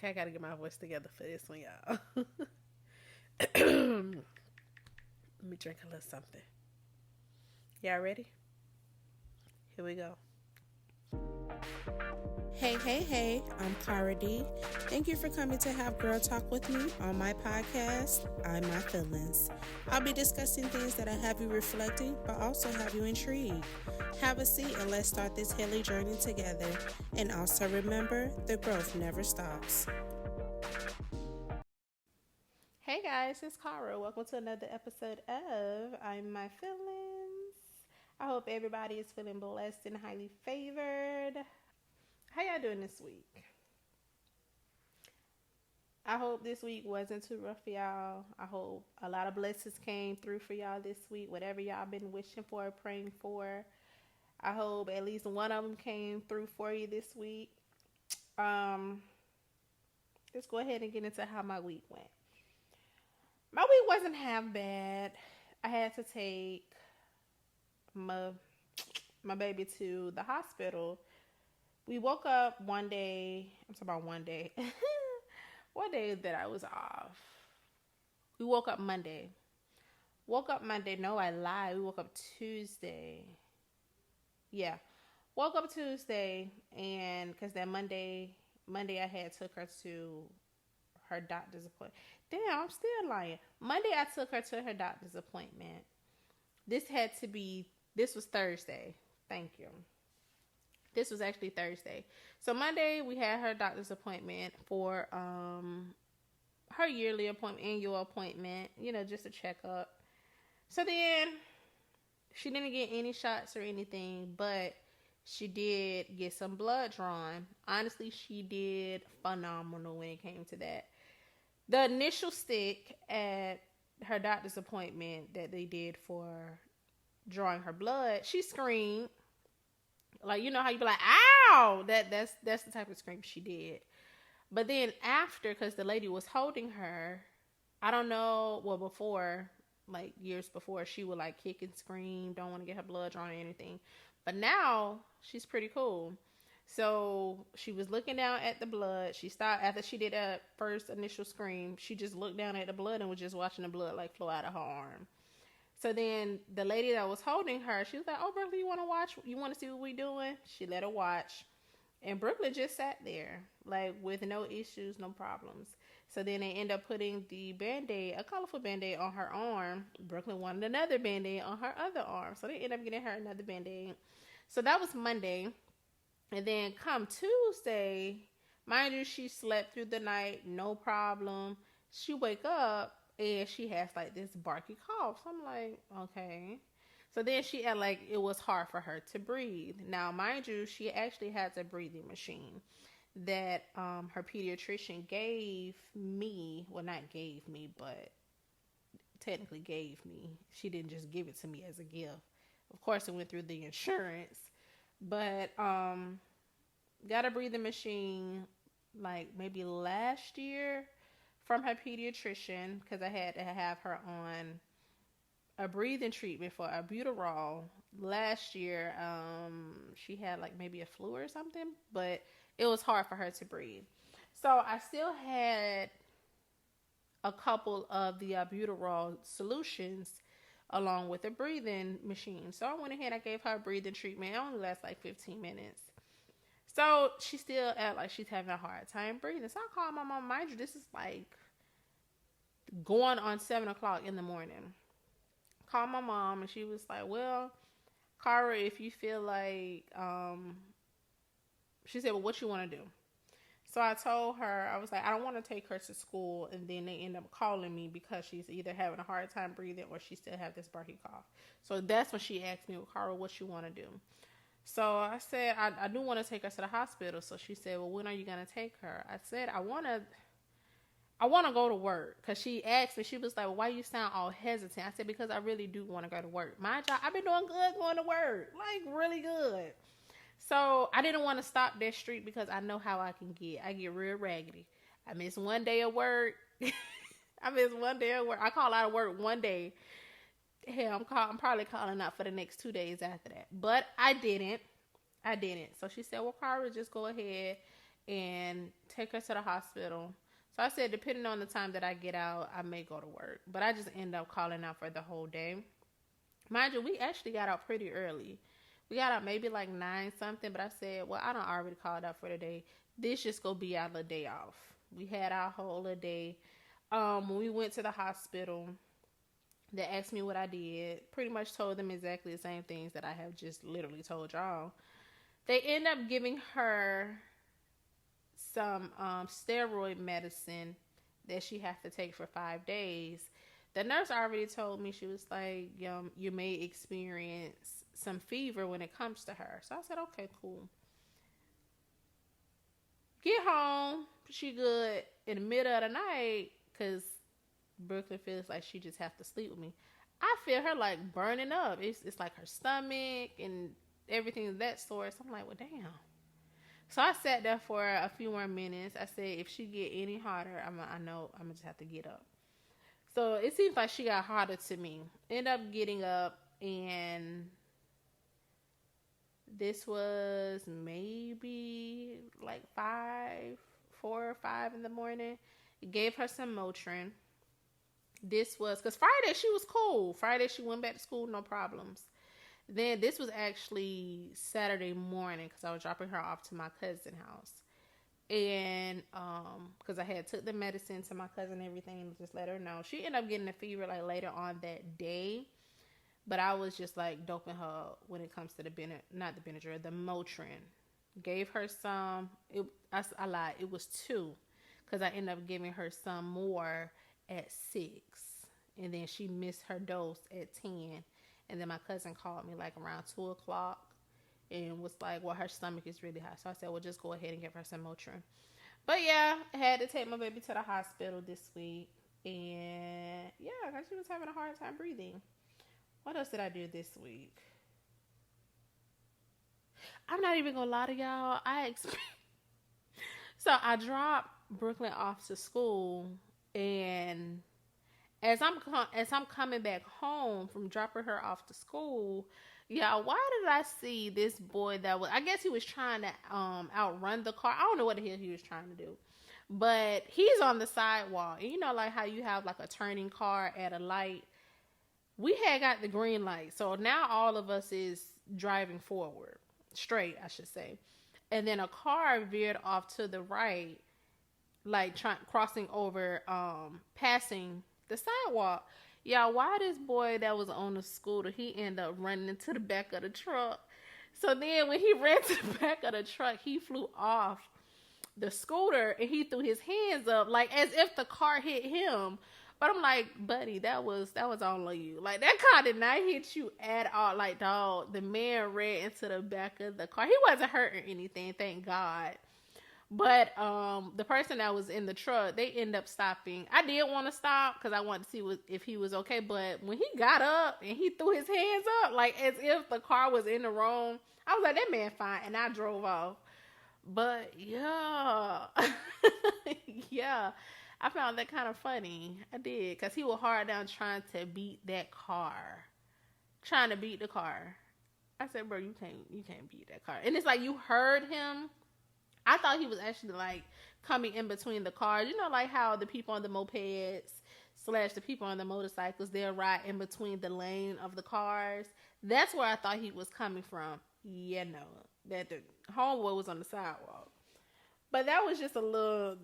Okay, I gotta get my voice together for this one, y'all. Let me drink a little something. Y'all ready? Here we go. Hey, I'm Cara D. Thank you for coming to have Girl Talk with me on my podcast, I'm My Feelings. I'll be discussing things that'll have you reflecting, but also have you intrigued. Have a seat and let's start this healing journey together. And also remember, the growth never stops. Hey guys, it's Cara. Welcome to another episode of I'm My Feelings. I hope everybody is feeling blessed and highly favored. How y'all doing this week? I hope this week wasn't too rough for y'all. I hope a lot of blessings came through for y'all this week. Whatever y'all been wishing for, praying for. I hope at least one of them came through for you this week. Let's go ahead and get into how my week went. My week wasn't half bad. I had to take my baby to the hospital. We woke up one day. I'm talking about one day. One day that I was off. We woke up Monday. No, I lied. We woke up Tuesday. Yeah. Woke up Tuesday, and because that Monday I had took her to her doctor's appointment. Damn, I'm still lying. Monday I took her to her doctor's appointment. This was Thursday. Thank you. This was actually Thursday. So Monday we had her doctor's appointment for her yearly appointment, annual appointment, just a checkup. So then she didn't get any shots or anything, but she did get some blood drawn. Honestly, she did phenomenal when it came to that. The initial stick at her doctor's appointment that they did for drawing her blood, she screamed. Like, you know how you be like, ow! That's the type of scream she did. But then after, because the lady was holding her, I don't know, before, like years before, she would like kick and scream, don't want to get her blood drawn or anything. But now, she's pretty cool. So, she was looking down at the blood. She stopped, after she did that first initial scream, she just looked down at the blood and was just watching the blood like flow out of her arm. So then the lady that was holding her, she was like, oh, Brooklyn, you want to watch? You want to see what we doing? She let her watch. And Brooklyn just sat there, like, with no issues, no problems. So then they end up putting the Band-Aid, a colorful Band-Aid on her arm. Brooklyn wanted another Band-Aid on her other arm. So they end up getting her another Band-Aid. So that was Monday. And then come Tuesday, mind you, she slept through the night, no problem. She wake up. And she has like this barky cough. So I'm like, okay. So then she had like, it was hard for her to breathe. Now, mind you, she actually has a breathing machine that her pediatrician gave me. Well, not gave me, but technically gave me. She didn't just give it to me as a gift. Of course, it went through the insurance. But got a breathing machine like maybe last year from her pediatrician, because I had to have her on a breathing treatment for albuterol last year. She had like maybe a flu or something, but it was hard for her to breathe. So I still had a couple of the albuterol solutions along with a breathing machine. So I went ahead and I gave her a breathing treatment. It only lasts like 15 minutes. So she still act like she's having a hard time breathing. So I called my mom. Mind you, this is like going on 7 o'clock in the morning. Called my mom and she was like, well, Cara, if you feel like, she said, well, what you want to do? So I told her, I was like, I don't want to take her to school and then they end up calling me because she's either having a hard time breathing or she still have this barky cough. So that's when she asked me, well, Cara, what you want to do? So I said, I do want to take her to the hospital. So she said, well, when are you going to take her? I said, I want to go to work. Because she asked me, she was like, well, why you sound all hesitant? I said, because I really do want to go to work. My job, I've been doing good going to work. Like, really good. So I didn't want to stop that streak because I know how I can get. I get real raggedy. I miss one day of work. I call out of work one day. Hell, I'm probably calling out for the next 2 days after that. But I didn't. So she said, well, Cara, just go ahead and take her to the hospital. So I said, depending on the time that I get out, I may go to work. But I just end up calling out for the whole day. Mind you, we actually got out pretty early. We got out maybe like 9 something, but I said, well, I don't already called out for the day. This just gonna be our little day off. We had our whole little day. When we went to the hospital, they asked me what I did. Pretty much told them exactly the same things that I have just literally told y'all. They end up giving her some steroid medicine that she has to take for 5 days. The nurse already told me, she was like, you may experience some fever when it comes to her. So I said, okay, cool. Get home, she good. In the middle of the night, because Brooklyn feels like she just have to sleep with me. I feel her like burning up. It's like her stomach and everything of that sort. So I'm like, well, damn. So I sat there for a few more minutes. I said, if she get any harder, I know I'm gonna just have to get up. So it seems like she got harder to me. End up getting up, and this was maybe like 4 or 5 in the morning. Gave her some Motrin. This was, because Friday she was cool. Friday she went back to school, no problems. Then this was actually Saturday morning, because I was dropping her off to my cousin's house. And because I had took the medicine to my cousin and everything, and just let her know. She ended up getting a fever like later on that day. But I was just like doping her when it comes to the Benadryl, the Motrin. Gave her some. I lied. It was 2, because I ended up giving her some more at 6, and then she missed her dose at 10. And then my cousin called me like around 2:00 and was like, well, her stomach is really high. So I said, well, just go ahead and give her some Motrin. But yeah, I had to take my baby to the hospital this week. And yeah, because she was having a hard time breathing. What else did I do this week? I'm not even going to lie to y'all. So I dropped Brooklyn off to school, and as I'm coming back home from dropping her off to school, yeah, why did I see this boy that was, I guess he was trying to outrun the car. I don't know what the hell he was trying to do. But he's on the sidewalk. And you know, like how you have like a turning car at a light. We had got the green light. So now all of us is driving forward. Straight, I should say. And then a car veered off to the right, like crossing over, passing the sidewalk. Y'all, why this boy that was on the scooter, he ended up running into the back of the truck. So then when he ran to the back of the truck, he flew off the scooter and he threw his hands up like as if the car hit him. But I'm like, buddy, that was all on you. Like, that car did not hit you at all. Like, dog, the man ran into the back of the car. He wasn't hurt or anything, thank God. But the person that was in the truck, they ended up stopping. I did want to stop because I wanted to see if he was okay. But when he got up and he threw his hands up, like as if the car was in the wrong, I was like, that man fine. And I drove off. But yeah, yeah, I found that kind of funny. I did, because he was hard down trying to beat that car, trying to beat the car. I said, bro, you can't beat that car. And it's like, you heard him. I thought he was actually like coming in between the cars. You know, like how the people on the mopeds / the people on the motorcycles, they're right in between the lane of the cars. That's where I thought he was coming from. Yeah, no, that the homeboy was on the sidewalk. But that was just a little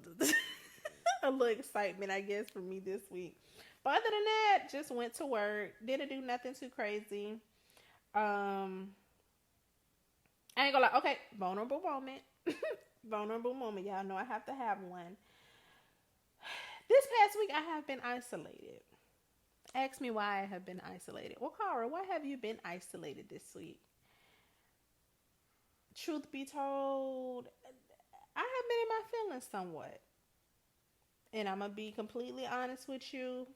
a little excitement, I guess, for me this week. But other than that, just went to work. Didn't do nothing too crazy. I ain't gonna lie. Okay, vulnerable moment. Vulnerable moment. Y'all know I have to have one. This past week, I have been isolated. Ask me why I have been isolated. Well, Cara, why have you been isolated this week? Truth be told, I have been in my feelings somewhat. And I'm going to be completely honest with you.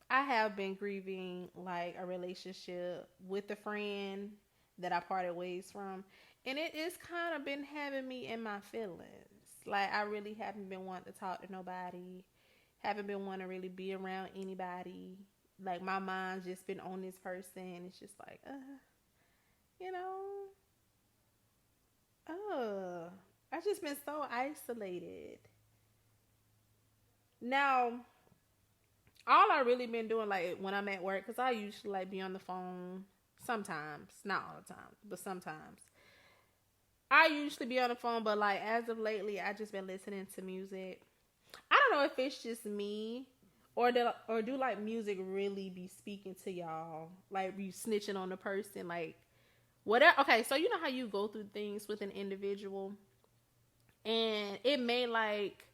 I have been grieving like a relationship with a friend that I parted ways from. And it is kind of been having me in my feelings. Like, I really haven't been wanting to talk to nobody. Haven't been wanting to really be around anybody. Like, my mind's just been on this person. It's just like, you know, I I just been so isolated. Now, all I really been doing, like when I'm at work, because I usually like be on the phone sometimes, not all the time, but sometimes. I usually be on the phone, but like as of lately, I just been listening to music. I don't know if it's just me, or do like music really be speaking to y'all, like be snitching on the person, like whatever. Okay, so you know how you go through things with an individual, and it may like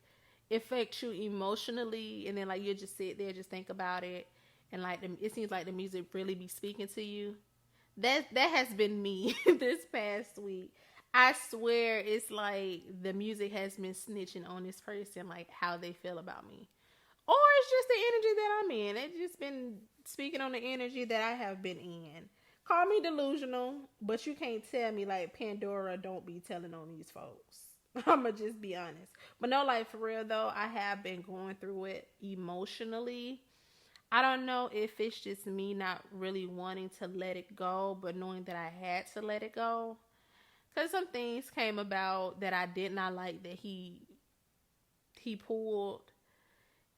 affect you emotionally, and then like you just sit there, just think about it, and like it seems like the music really be speaking to you. That has been me this past week. I swear it's like the music has been snitching on this person, like how they feel about me. Or it's just the energy that I'm in. It's just been speaking on the energy that I have been in. Call me delusional, but you can't tell me like Pandora don't be telling on these folks. I'ma just be honest. But no, like for real though, I have been going through it emotionally. I don't know if it's just me not really wanting to let it go, but knowing that I had to let it go. Because some things came about that I did not like that he pulled.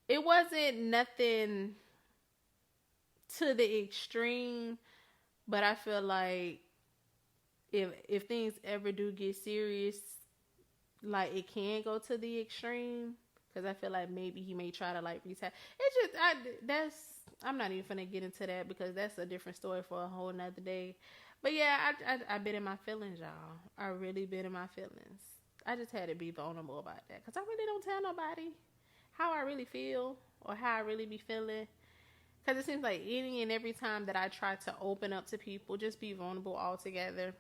It wasn't nothing to the extreme, but I feel like if things ever do get serious, like it can go to the extreme. Because I feel like maybe he may try to like retire. It's just I'm not even gonna get into that because that's a different story for a whole nother day. But yeah, I've been in my feelings, y'all. I really been in my feelings. I just had to be vulnerable about that because I really don't tell nobody how I really feel or how I really be feeling. Because it seems like any and every time that I try to open up to people, just be vulnerable altogether,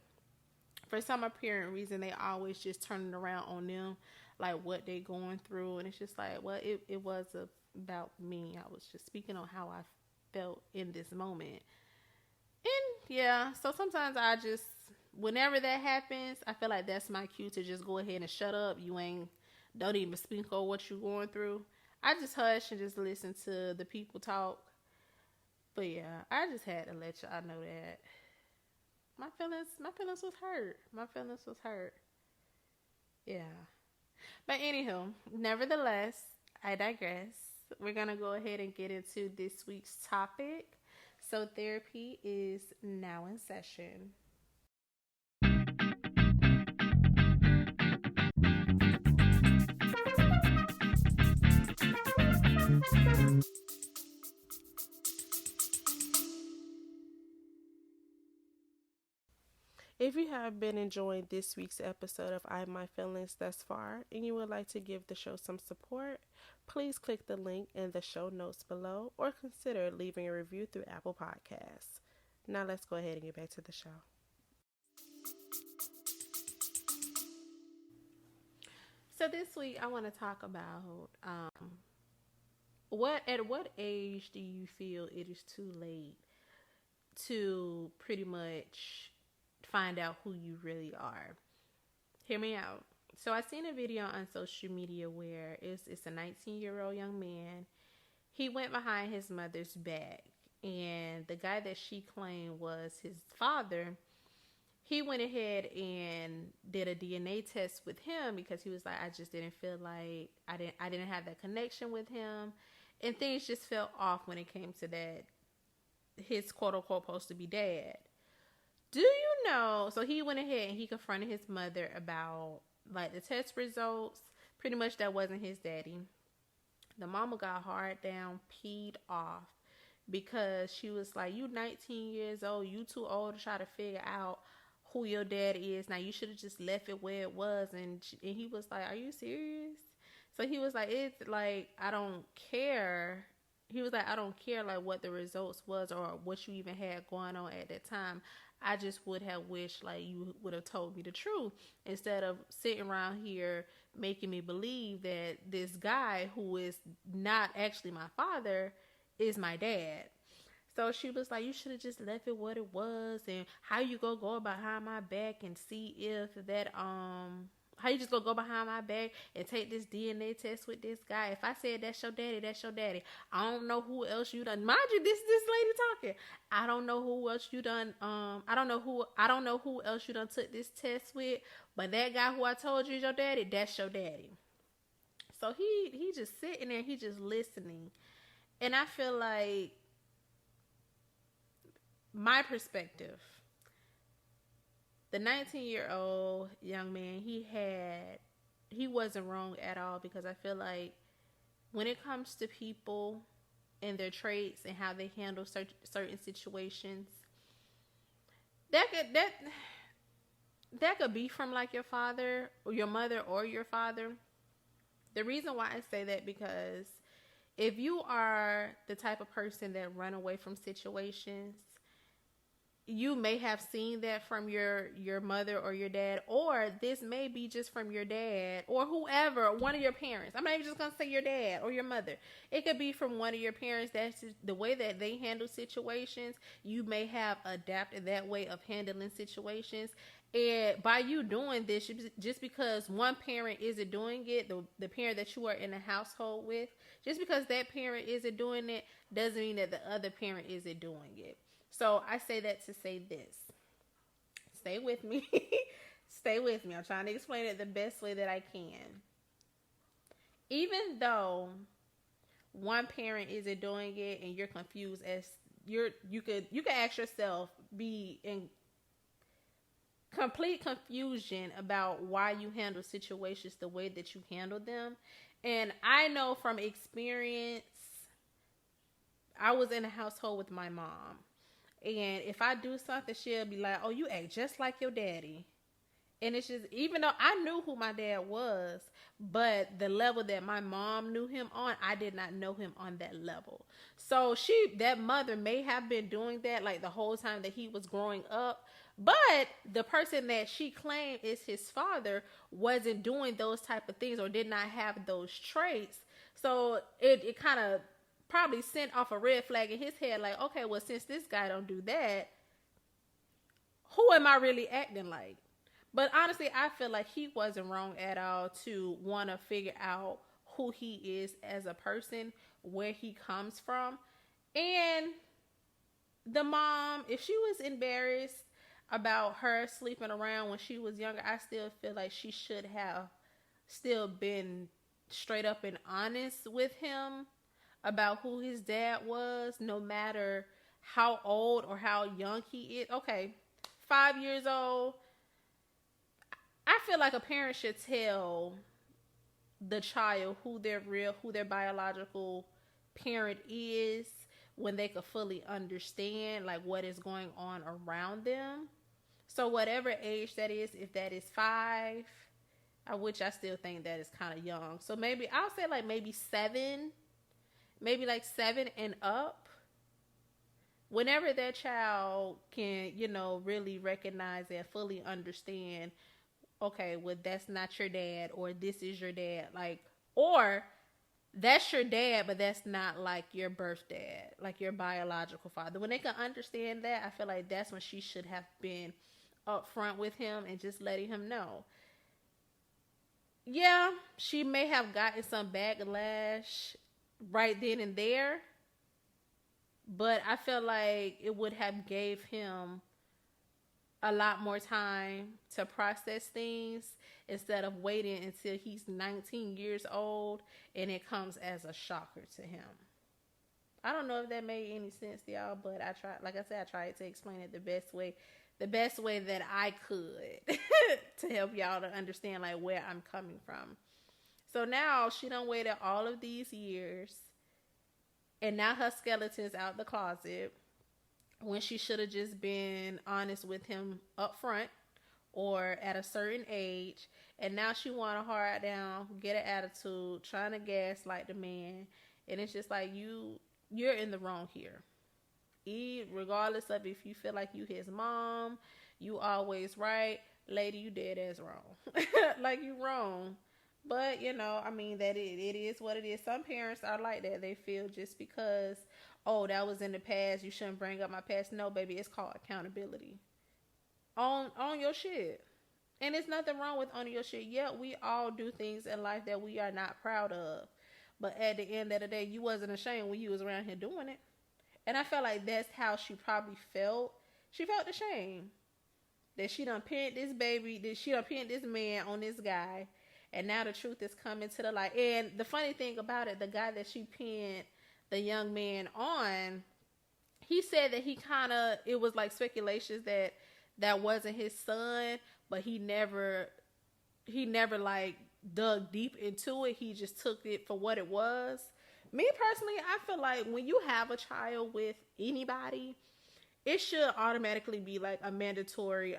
for some apparent reason, they always just turn it around on them, like what they going through. And it's just like, well, it was about me. I was just speaking on how I felt in this moment. And yeah, so sometimes whenever that happens, I feel like that's my cue to just go ahead and shut up. Don't even speak on what you're going through. I just hush and just listen to the people talk. But yeah, I just had to let y'all know that my feelings was hurt. My feelings was hurt. Yeah. But anywho, nevertheless, I digress. We're gonna go ahead and get into this week's topic. So therapy is now in session. If you have been enjoying this week's episode of I Have My Feelings thus far and you would like to give the show some support, please click the link in the show notes below or consider leaving a review through Apple Podcasts. Now let's go ahead and get back to the show. So this week I want to talk about what age do you feel it is too late to pretty much find out who you really are. Hear me out. So I seen a video on social media where it's a 19-year-old young man. He went behind his mother's back, and the guy that she claimed was his father, he went ahead and did a DNA test with him because he was like, I just didn't feel like I didn't have that connection with him, and things just felt off when it came to that, his quote unquote supposed to be dad. Do you know? So he went ahead and he confronted his mother about like the test results. Pretty much that wasn't his daddy. The mama got hard down, peed off because she was like, you 19 years old, you too old to try to figure out who your dad is. Now you should have just left it where it was. And he was like, are you serious? So he was like, it's like, I don't care. He was like, I don't care like what the results was or what you even had going on at that time. I just would have wished like you would have told me the truth instead of sitting around here making me believe that this guy who is not actually my father is my dad. So she was like, you should have just left it what it was, and how you go behind my back and see if that How you just gonna go behind my back and take this DNA test with this guy? If I said that's your daddy, that's your daddy. I don't know who else you done. Mind you, this lady talking. I don't know who else you done. I don't know who else you done took this test with. But that guy who I told you is your daddy, that's your daddy. So he just sitting there, he just listening, and I feel like my perspective. The 19-year-old young man, he wasn't wrong at all, because I feel like when it comes to people and their traits and how they handle certain situations, that could be from like your father or your mother or your father. The reason why I say that, because if you are the type of person that run away from situations, you may have seen that from your mother or your dad, or this may be just from your dad or whoever, one of your parents. I'm not even just going to say your dad or your mother. It could be from one of your parents. That's just the way that they handle situations. You may have adapted that way of handling situations. And by you doing this, just because one parent isn't doing it, the parent that you are in a household with, just because that parent isn't doing it, doesn't mean that the other parent isn't doing it. So I say that to say this. Stay with me. Stay with me. I'm trying to explain it the best way that I can. Even though one parent isn't doing it and you're confused, as you could ask yourself, be in complete confusion about why you handle situations the way that you handle them. And I know from experience, I was in a household with my mom. And if I do something, she'll be like, oh, you act just like your daddy. And it's just, even though I knew who my dad was, but the level that my mom knew him on, I did not know him on that level. So that mother may have been doing that like the whole time that he was growing up. But the person that she claimed is his father wasn't doing those type of things or did not have those traits. So it kind of probably sent off a red flag in his head, like, okay, well, since this guy don't do that, who am I really acting like? But honestly, I feel like he wasn't wrong at all to want to figure out who he is as a person, where he comes from. And the mom, if she was embarrassed about her sleeping around when she was younger, I still feel like she should have still been straight up and honest with him about who his dad was, no matter how old or how young he is. Okay, 5 years old. I feel like a parent should tell the child who their biological parent is, when they could fully understand like what is going on around them. So whatever age that is, if that is 5, which I still think that is kind of young. So maybe I'll say like maybe 7, maybe like 7 and up. Whenever that child can, really recognize and fully understand, okay, well, that's not your dad, or this is your dad, like, or that's your dad, but that's not like your birth dad, like your biological father. When they can understand that, I feel like that's when she should have been upfront with him and just letting him know. Yeah, she may have gotten some backlash right then and there, but I feel like it would have gave him a lot more time to process things, instead of waiting until he's 19 years old and it comes as a shocker to him. I don't know if that made any sense to y'all, but I tried to explain it the best way that I could to help y'all to understand like where I'm coming from. So now she done waited all of these years, and now her skeleton's out the closet, when she should have just been honest with him up front or at a certain age. And now she want to hard down, get an attitude, trying to gaslight the man. And it's just like, you're in the wrong here. Regardless of if you feel like you his mom, you always right. Lady, you dead ass wrong. Like, you wrong. But, that it is what it is. Some parents are like that. They feel just because, oh, that was in the past, you shouldn't bring up my past. No, baby, it's called accountability. On your shit. And there's nothing wrong with owning your shit. Yeah, we all do things in life that we are not proud of. But at the end of the day, you wasn't ashamed when you was around here doing it. And I felt like that's how she probably felt. She felt ashamed that she done pinned this baby, that she done pinned this man on this guy, and now the truth is coming to the light. And the funny thing about it, the guy that she pinned the young man on, he said that he kind of, it was like speculations that that wasn't his son, but he never like dug deep into it. He just took it for what it was. Me personally, I feel like when you have a child with anybody, it should automatically be like a mandatory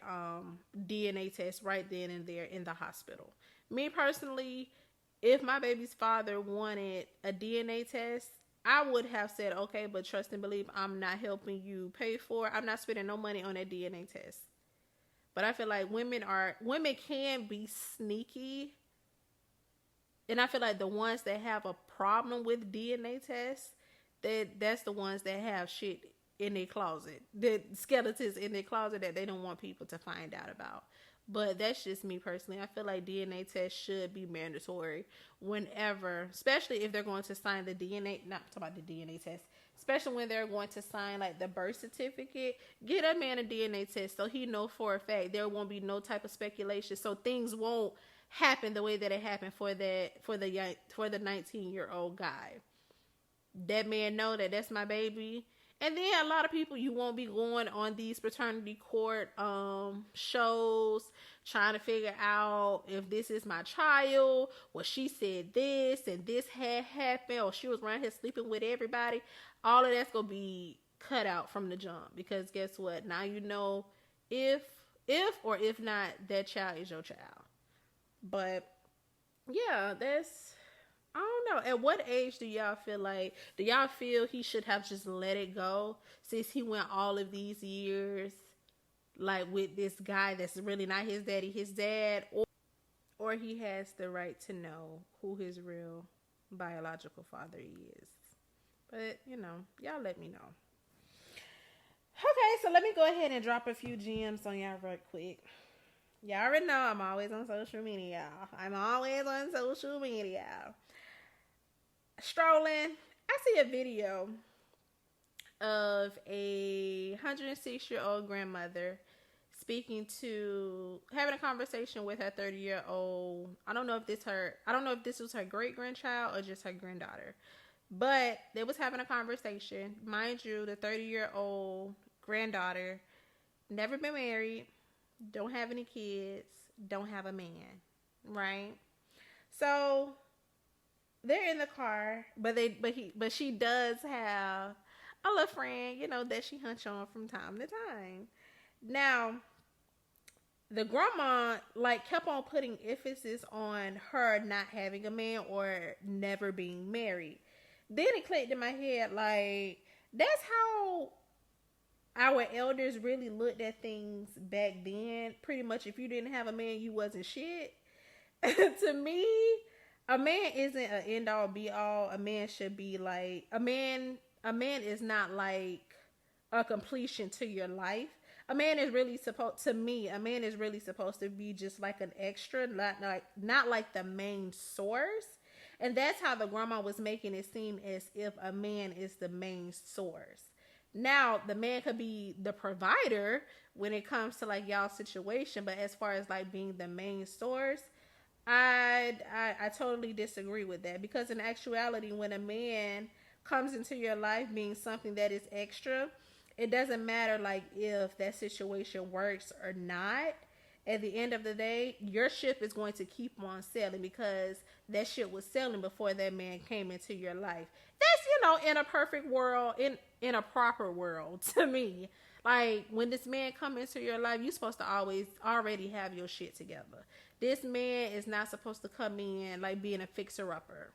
DNA test right then and there in the hospital. Me personally, if my baby's father wanted a DNA test, I would have said, okay, but trust and believe I'm not helping you pay for it. I'm not spending no money on that DNA test. But I feel like women can be sneaky. And I feel like the ones that have a problem with DNA tests, that's the ones that have shit in their closet, the skeletons in their closet that they don't want people to find out about. But that's just me personally. I feel like DNA tests should be mandatory whenever, especially if they're going to sign the DNA, not talking about the DNA test, especially when they're going to sign like the birth certificate. Get a man a DNA test so he know for a fact there won't be no type of speculation, so things won't happen the way that it happened for the 19-year-old guy. That man know that that's my baby. And then a lot of people, you won't be going on these paternity court shows trying to figure out if this is my child, or she said this and this had happened, or she was around here sleeping with everybody. All of that's going to be cut out from the jump, because guess what? Now you know if or if not, that child is your child. But yeah, I don't know. At what age do y'all feel he should have just let it go, since he went all of these years like with this guy that's really not his daddy, his dad, or he has the right to know who his real biological father is? But y'all let me know. Okay, so let me go ahead and drop a few gems on y'all right quick. Y'all already know I'm always on social media, Strolling, I see a video of a 106-year-old grandmother having a conversation with her 30-year-old. I don't know if this was her great grandchild or just her granddaughter, but they was having a conversation. Mind you, the 30-year-old granddaughter never been married, don't have any kids, don't have a man, right? So they're in the car, but she does have a little friend, that she hunch on from time to time. Now, the grandma kept on putting emphasis on her not having a man or never being married. Then it clicked in my head, that's how our elders really looked at things back then. Pretty much, if you didn't have a man, you wasn't shit. To me, a man isn't an end all be all. A man should be a man is not like a completion to your life. A man is really supposed to be just like an extra, not like the main source. And that's how the grandma was making it seem, as if a man is the main source. Now, the man could be the provider when it comes to y'all's situation, but as far as being the main source, I totally disagree with that, because in actuality, when a man comes into your life being something that is extra, it doesn't matter if that situation works or not. At the end of the day, your ship is going to keep on sailing, because that ship was sailing before that man came into your life. That's, in a perfect world, in a proper world, to me. When this man come into your life, you're supposed to always already have your shit together. This man is not supposed to come in being a fixer-upper.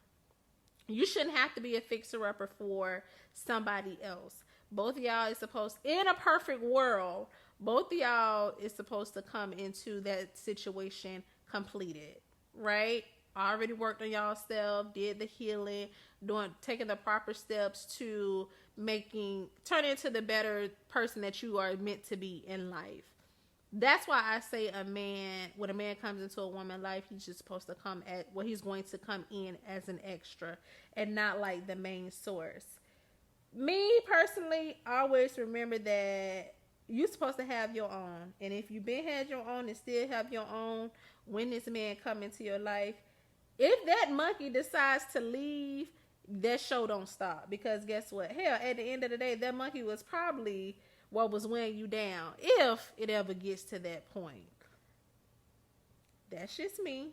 You shouldn't have to be a fixer-upper for somebody else. Both of y'all is supposed, in a perfect world, both of y'all is supposed to come into that situation completed, right? Already worked on y'all self, did the healing, taking the proper steps to turn into the better person that you are meant to be in life. That's why I say a man, when a man comes into a woman's life, he's just supposed to come at, well, he's going to come in as an extra and not like the main source. Me personally, always remember that you're supposed to have your own. And if you've been had your own and still have your own, when this man come into your life, if that monkey decides to leave, that show don't stop. Because guess what? Hell, at the end of the day, that monkey was probably what was weighing you down, if it ever gets to that point. That's just me.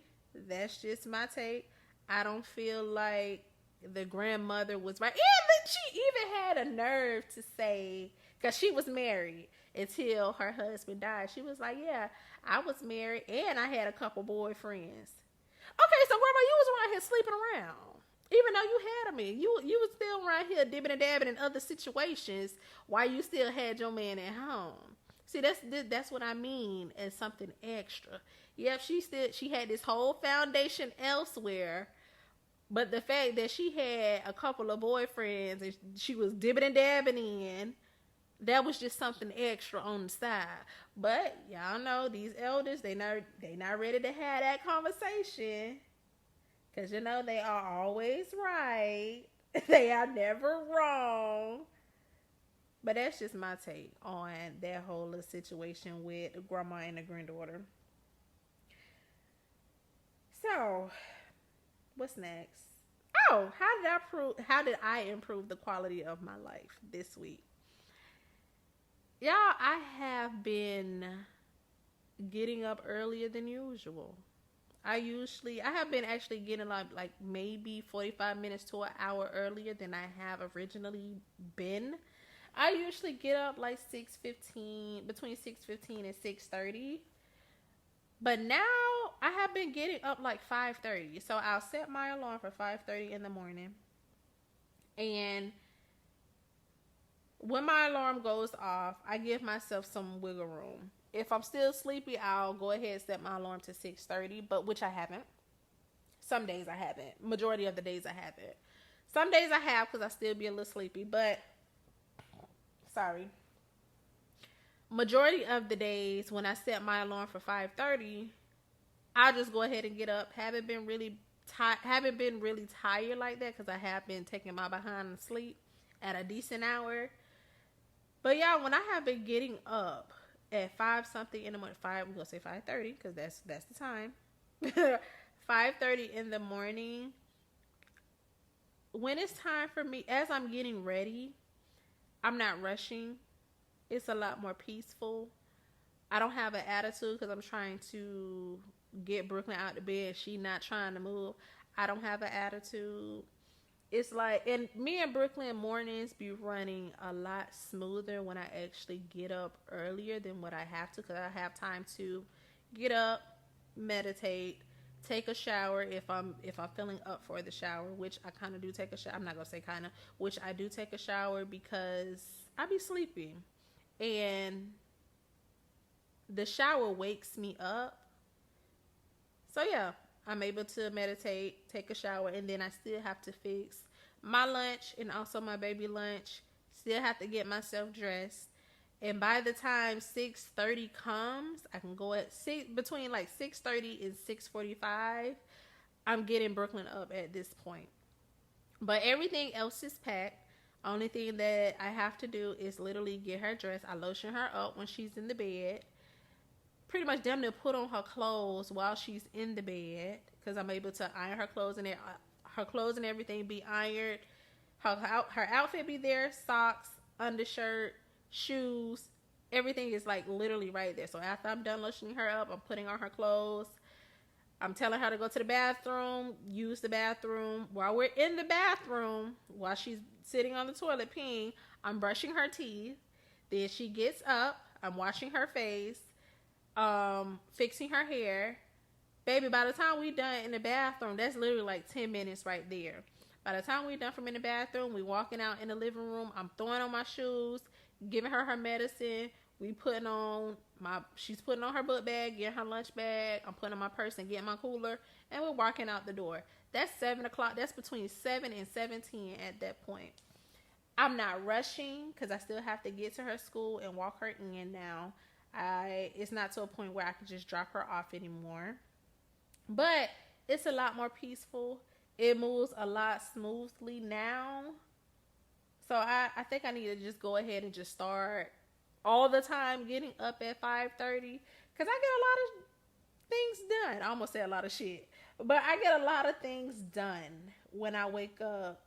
That's just my take. I don't feel like the grandmother was right. Even she even had a nerve to say, because she was married until her husband died. She was like, "Yeah, I was married and I had a couple boyfriends." Okay, so grandma, you was around here sleeping around. Even though you had me, you was still around here dibbing and dabbing in other situations while you still had your man at home. See, that's what I mean as something extra. Yep, she had this whole foundation elsewhere, but the fact that she had a couple of boyfriends and she was dibbing and dabbing in, that was just something extra on the side. But y'all know these elders, they not ready to have that conversation. Because, you know, they are always right. They are never wrong. But that's just my take on that whole situation with grandma and the granddaughter. So, what's next? Oh, how did I improve the quality of my life this week? Y'all, I have been getting up earlier than usual. I have been actually getting like maybe 45 minutes to an hour earlier than I have originally been. I usually get up like 6:15, between 6:15 and 6:30. But now I have been getting up like 5:30. So I'll set my alarm for 5:30 in the morning. And when my alarm goes off, I give myself some wiggle room. If I'm still sleepy, I'll go ahead and set my alarm to 6:30, but which I haven't. Some days I haven't. Majority of the days I haven't. Some days I have because I still be a little sleepy, but sorry. Majority of the days when I set my alarm for 5:30, I'll just go ahead and get up. Haven't been really tired like that because I have been taking my behind to sleep at a decent hour. But yeah, when I have been getting up at 5 something in the morning, we're gonna say 5:30 because that's the time. 5:30 in the morning. When it's time for me, as I'm getting ready, I'm not rushing. It's a lot more peaceful. I don't have an attitude because I'm trying to get Brooklyn out of bed. She not trying to move. I don't have an attitude. It's like, and me and Brooklyn mornings be running a lot smoother when I actually get up earlier than what I have to, because I have time to get up, meditate, take a shower if I'm feeling up for the shower, which I kind of do take a shower. I'm not gonna say kind of, which I do take a shower because I be sleepy, and the shower wakes me up. So yeah, I'm able to meditate, take a shower, and then I still have to fix my lunch and also my baby lunch. Still have to get myself dressed. And by the time 6:30 comes, I can go at between like 6:30 and 6:45. I'm getting Brooklyn up at this point. But everything else is packed. Only thing that I have to do is literally get her dressed. I lotion her up when she's in the bed. Pretty much damn near put on her clothes while she's in the bed, because I'm able to iron her clothes and everything be ironed. Her outfit be there, socks, undershirt, shoes, everything is like literally right there. So after I'm done lotioning her up, I'm putting on her clothes. I'm telling her to go to the bathroom, use the bathroom. While we're in the bathroom, while she's sitting on the toilet peeing, I'm brushing her teeth. Then she gets up, I'm washing her face, fixing her hair. Baby, by the time we done in the bathroom, that's literally like 10 minutes right there. By the time we done from in the bathroom, we walking out in the living room. I'm throwing on my shoes, giving her medicine. She's putting on her book bag, getting her lunch bag. I'm putting on my purse and getting my cooler, and we're walking out the door. That's 7 o'clock. That's between 7 and 7:10 at that point. I'm not rushing because I still have to get to her school and walk her in now. It's not to a point where I can just drop her off anymore. But it's a lot more peaceful. It moves a lot smoothly now. So I think I need to just go ahead and just start all the time getting up at 5:30 because I get a lot of things done. I almost said a lot of shit, but I get a lot of things done when I wake up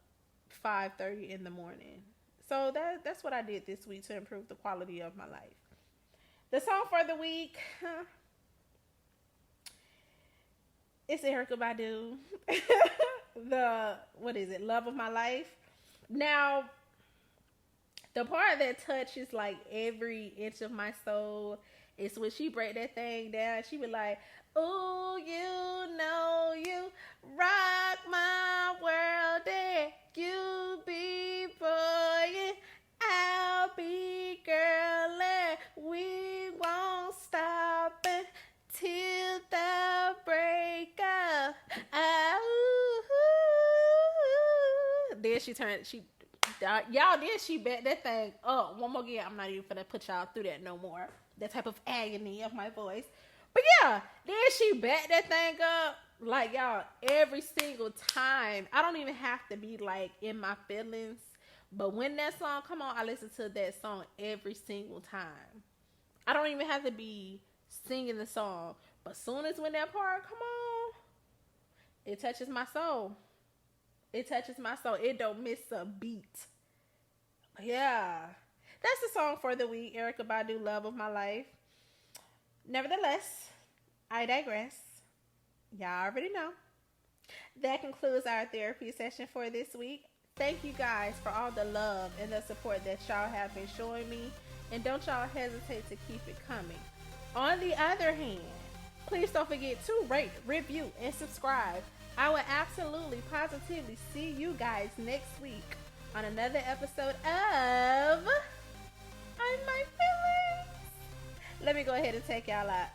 5:30 in the morning. So that's what I did this week to improve the quality of my life. The song for the week, it's Erica Badu. The what is it? Love of My Life. Now, the part that touches like every inch of my soul is when she break that thing down. She be like, "Ooh, you know you rock my world, and you be boy, I'll be girl, and we won't stop until the break of." Then y'all, then she bet that thing up one more again. I'm not even gonna put y'all through that no more. That type of agony of my voice. But yeah, then she bet that thing up. Like, y'all, every single time. I don't even have to be like in my feelings. But when that song come on, I listen to that song every single time. I don't even have to be singing the song. But soon as when that part come on, it touches my soul. It touches my soul. It don't miss a beat. Yeah. That's the song for the week. Erica Badu, Love of My Life. Nevertheless, I digress. Y'all already know. That concludes our therapy session for this week. Thank you guys for all the love and the support that y'all have been showing me. And don't y'all hesitate to keep it coming. On the other hand, please don't forget to rate, review, and subscribe. I will absolutely, positively see you guys next week on another episode of On My Feelings. Let me go ahead and take y'all out.